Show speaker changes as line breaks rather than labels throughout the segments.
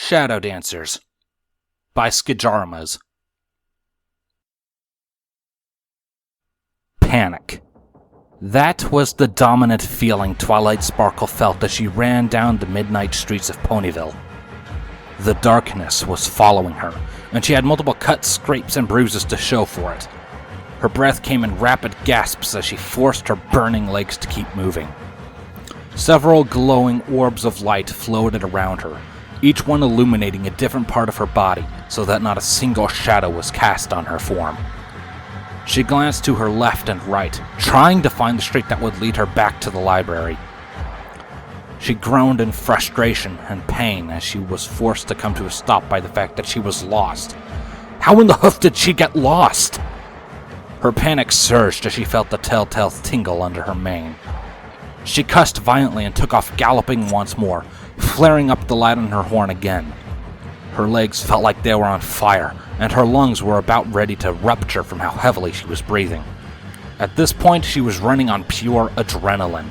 Shadow Dancers by Skijaramas. Panic. That was the dominant feeling Twilight Sparkle felt as she ran down the midnight streets of Ponyville. The darkness was following her, and she had multiple cuts, scrapes, and bruises to show for it. Her breath came in rapid gasps as she forced her burning legs to keep moving. Several glowing orbs of light floated around her, each one illuminating a different part of her body so that not a single shadow was cast on her form. She glanced to her left and right, trying to find the street that would lead her back to the library. She groaned in frustration and pain as she was forced to come to a stop by the fact that she was lost. How in the hoof did she get lost? Her panic surged as she felt the telltale tingle under her mane. She cussed violently and took off galloping once more, flaring up the light on her horn again. Her legs felt like they were on fire, and her lungs were about ready to rupture from how heavily she was breathing. At this point, she was running on pure adrenaline.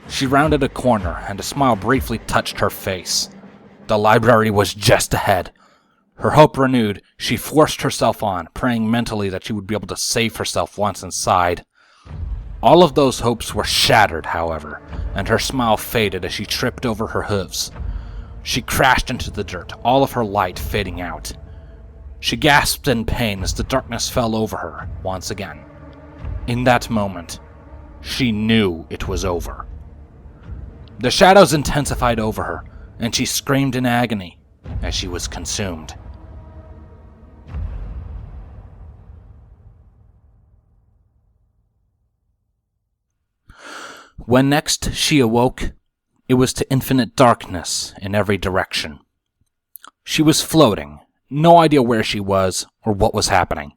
She rounded a corner, and a smile briefly touched her face. The library was just ahead. Her hope renewed, she forced herself on, praying mentally that she would be able to save herself once inside. All of those hopes were shattered, however, and her smile faded as she tripped over her hooves. She crashed into the dirt, all of her light fading out. She gasped in pain as the darkness fell over her once again. In that moment, she knew it was over. The shadows intensified over her, and she screamed in agony as she was consumed. When next she awoke, it was to infinite darkness in every direction. She was floating, no idea where she was or what was happening.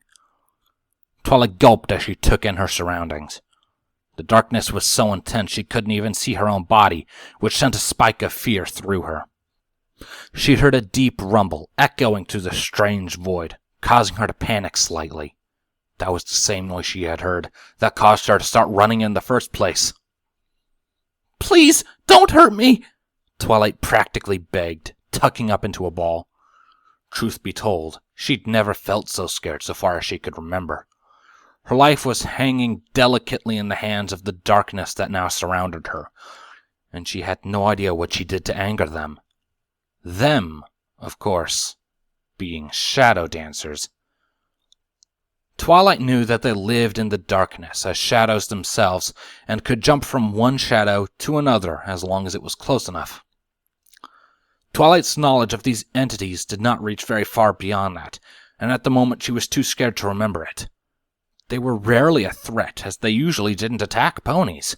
Twilight gulped as she took in her surroundings. The darkness was so intense she couldn't even see her own body, which sent a spike of fear through her. She heard a deep rumble echoing through the strange void, causing her to panic slightly. That was the same noise she had heard that caused her to start running in the first place. "Please, don't hurt me!" Twilight practically begged, tucking up into a ball. Truth be told, she'd never felt so scared so far as she could remember. Her life was hanging delicately in the hands of the darkness that now surrounded her, and she had no idea what she did to anger them. Them, of course, being shadow dancers. Twilight knew that they lived in the darkness as shadows themselves and could jump from one shadow to another as long as it was close enough. Twilight's knowledge of these entities did not reach very far beyond that, and at the moment she was too scared to remember it. They were rarely a threat, as they usually didn't attack ponies.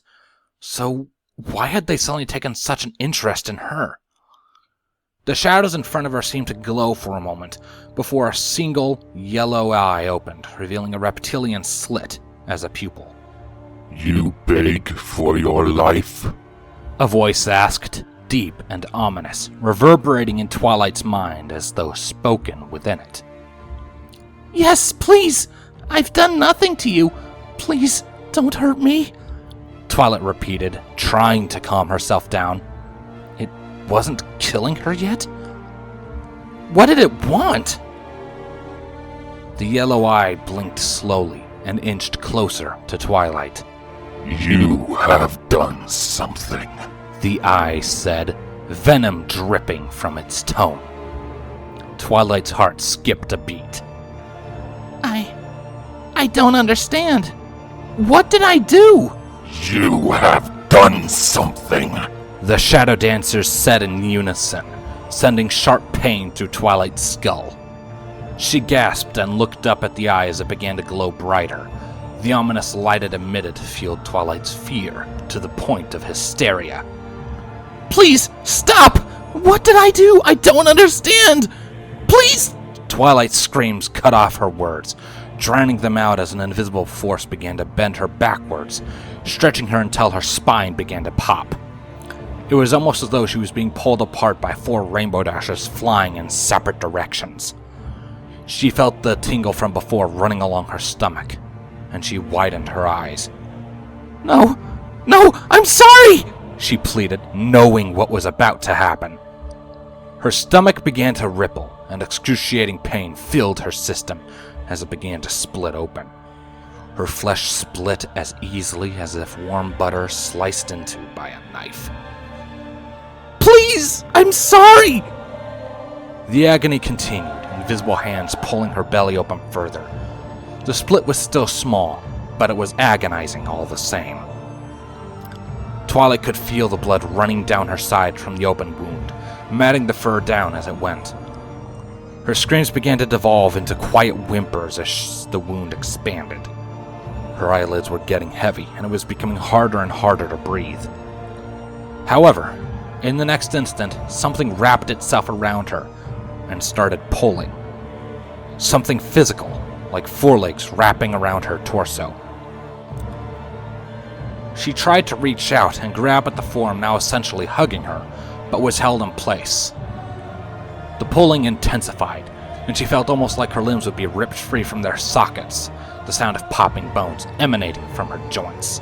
So why had they suddenly taken such an interest in her? The shadows in front of her seemed to glow for a moment, before a single yellow eye opened, revealing a reptilian slit as a pupil.
"You beg for your life?"
A voice asked, deep and ominous, reverberating in Twilight's mind as though spoken within it. "Yes, please! I've done nothing to you! Please, don't hurt me!" Twilight repeated, trying to calm herself down. It wasn't killing her yet? What did it want? The yellow eye blinked slowly and inched closer to Twilight.
"You have done something,"
the eye said, venom dripping from its tone. Twilight's heart skipped a beat. I don't understand. What did I do?"
"You have done something,"
the shadow dancers said in unison, sending sharp pain through Twilight's skull. She gasped and looked up at the eye as it began to glow brighter. The ominous light it emitted fueled Twilight's fear to the point of hysteria. "Please, stop! What did I do? I don't understand! Please!" Twilight's screams cut off her words, drowning them out as an invisible force began to bend her backwards, stretching her until her spine began to pop. It was almost as though she was being pulled apart by 4 rainbow dashes flying in separate directions. She felt the tingle from before running along her stomach, and she widened her eyes. No, I'm sorry!" she pleaded, knowing what was about to happen. Her stomach began to ripple, and excruciating pain filled her system as it began to split open. Her flesh split as easily as if warm butter sliced into by a knife. "Please! I'm sorry!" The agony continued, invisible hands pulling her belly open further. The split was still small, but it was agonizing all the same. Twilight could feel the blood running down her side from the open wound, matting the fur down as it went. Her screams began to devolve into quiet whimpers as the wound expanded. Her eyelids were getting heavy, and it was becoming harder and harder to breathe. However, in the next instant, something wrapped itself around her and started pulling. Something physical, like forelegs wrapping around her torso. She tried to reach out and grab at the form now essentially hugging her, but was held in place. The pulling intensified, and she felt almost like her limbs would be ripped free from their sockets, the sound of popping bones emanating from her joints.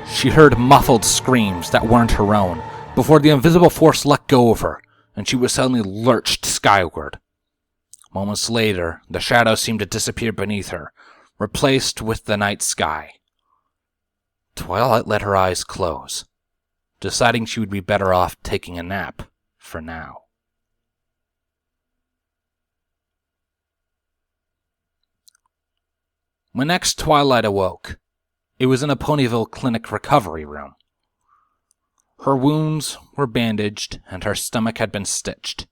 She heard muffled screams that weren't her own before the invisible force let go of her, and she was suddenly lurched skyward. Moments later, the shadows seemed to disappear beneath her, replaced with the night sky. Twilight let her eyes close, deciding she would be better off taking a nap for now. When next Twilight awoke, it was in a Ponyville clinic recovery room. Her wounds were bandaged and her stomach had been stitched.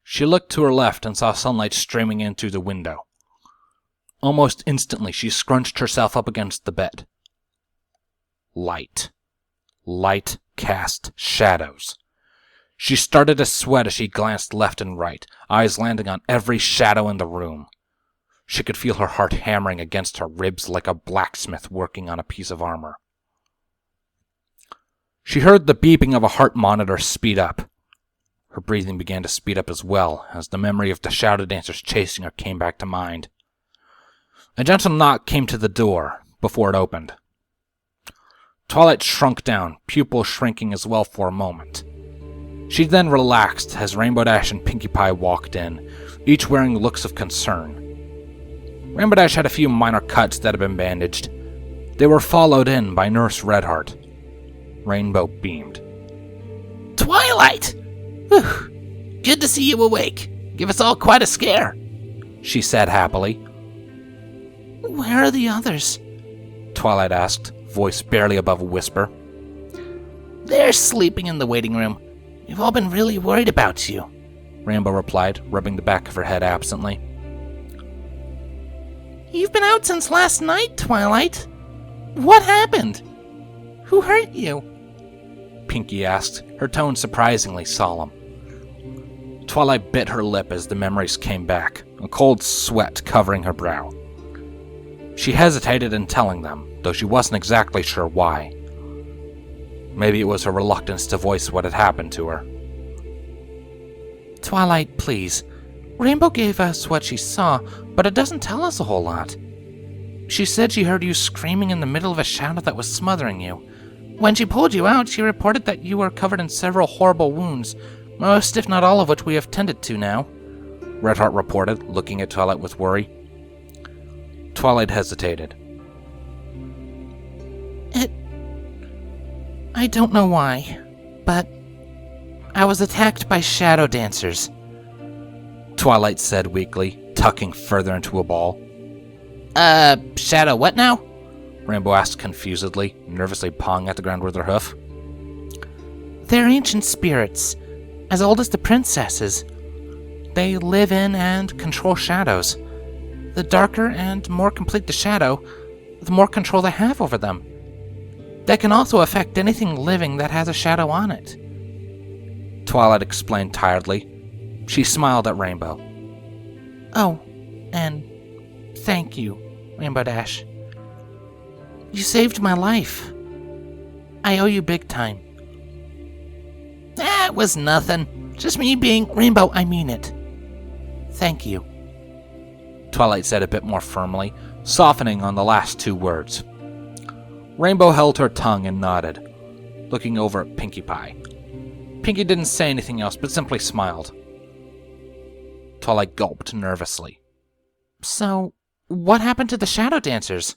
She looked to her left and saw sunlight streaming in through the window. Almost instantly, she scrunched herself up against the bed. Light. Light cast shadows. She started to sweat as she glanced left and right, eyes landing on every shadow in the room. She could feel her heart hammering against her ribs like a blacksmith working on a piece of armor. She heard the beeping of a heart monitor speed up. Her breathing began to speed up as well, as the memory of the shadow dancers chasing her came back to mind. A gentle knock came to the door before it opened. Twilight shrunk down, pupils shrinking as well for a moment. She then relaxed as Rainbow Dash and Pinkie Pie walked in, each wearing looks of concern. Rainbow Dash had a few minor cuts that had been bandaged. They were followed in by Nurse Redheart. Rainbow beamed.
"Twilight! Whew. Good to see you awake. Give us all quite a scare,"
she said happily.
"Where are the others?"
Twilight asked, voice barely above a whisper.
"They're sleeping in the waiting room. We've all been really worried about you,"
Rainbow replied, rubbing the back of her head absently.
"You've been out since last night, Twilight. What happened? Who hurt you?"
Pinkie asked, her tone surprisingly solemn. Twilight bit her lip as the memories came back, a cold sweat covering her brow. She hesitated in telling them, though she wasn't exactly sure why. Maybe it was her reluctance to voice what had happened to her.
"Twilight, please. Rainbow gave us what she saw, but it doesn't tell us a whole lot. She said she heard you screaming in the middle of a shadow that was smothering you. When she pulled you out, she reported that you were covered in several horrible wounds, most if not all of which we have tended to now," Redheart reported, looking at Twilight with worry. Twilight hesitated. I don't know why, but I was attacked by shadow dancers,"
Twilight said weakly, tucking further into a ball.
Shadow what now?"
Rainbow asked confusedly, nervously pawing at the ground with her hoof.
"They're ancient spirits, as old as the princesses. They live in and control shadows. The darker and more complete the shadow, the more control they have over them. They can also affect anything living that has a shadow on it,"
Twilight explained tiredly. She smiled at Rainbow.
"Oh, and thank you, Rainbow Dash. You saved my life. I owe you big time." "That was nothing. Just me being Rainbow, I mean it. Thank you,"
Twilight said a bit more firmly, softening on the last two words. Rainbow held her tongue and nodded, looking over at Pinkie Pie. Pinky didn't say anything else, but simply smiled. Twilight gulped nervously.
So, what happened to the shadow dancers?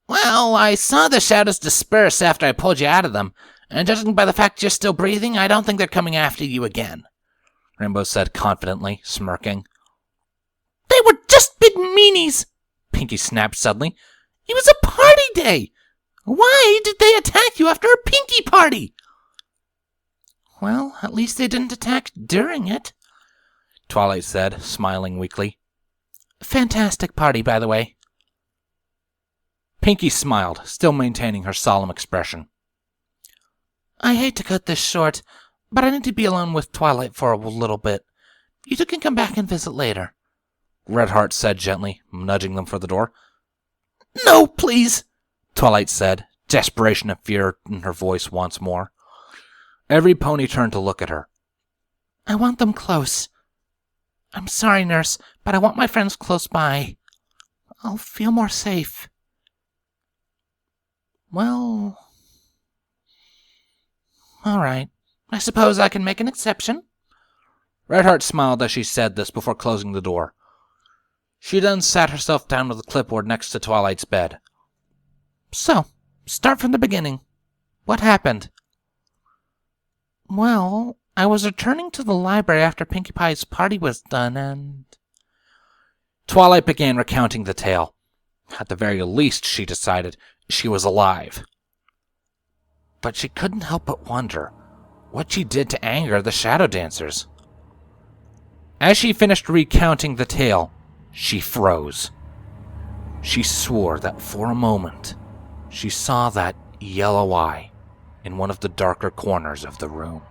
Well, I saw the shadows disperse after I pulled you out of them, and judging by the fact you're still breathing, I don't think they're coming after you again, Rainbow said confidently, smirking.
They were just big meanies, Pinky snapped suddenly. It was a party day! Why did they attack you after a Pinky party? Well, at least they didn't attack during it, Twilight said, smiling weakly. Fantastic party, by the way.
Pinky smiled, still maintaining her solemn expression.
I hate to cut this short, but I need to be alone with Twilight for a little bit. You two can come back and visit later,
Redheart said gently, nudging them for the door.
No, please,
Twilight said, desperation and fear in her voice once more. Every pony turned to look at her.
I want them close. I'm sorry, Nurse, but I want my friends close by. I'll feel more safe. Well, all right. I suppose I can make an exception.
Redheart smiled as she said this before closing the door. She then sat herself down with a clipboard next to Twilight's bed.
So, start from the beginning. What happened? Well, I was returning to the library after Pinkie Pie's party was done, and...
Twilight began recounting the tale. At the very least, she decided, she was alive. But she couldn't help but wonder what she did to anger the shadow dancers. As she finished recounting the tale, she froze. She swore that for a moment, she saw that yellow eye in one of the darker corners of the room.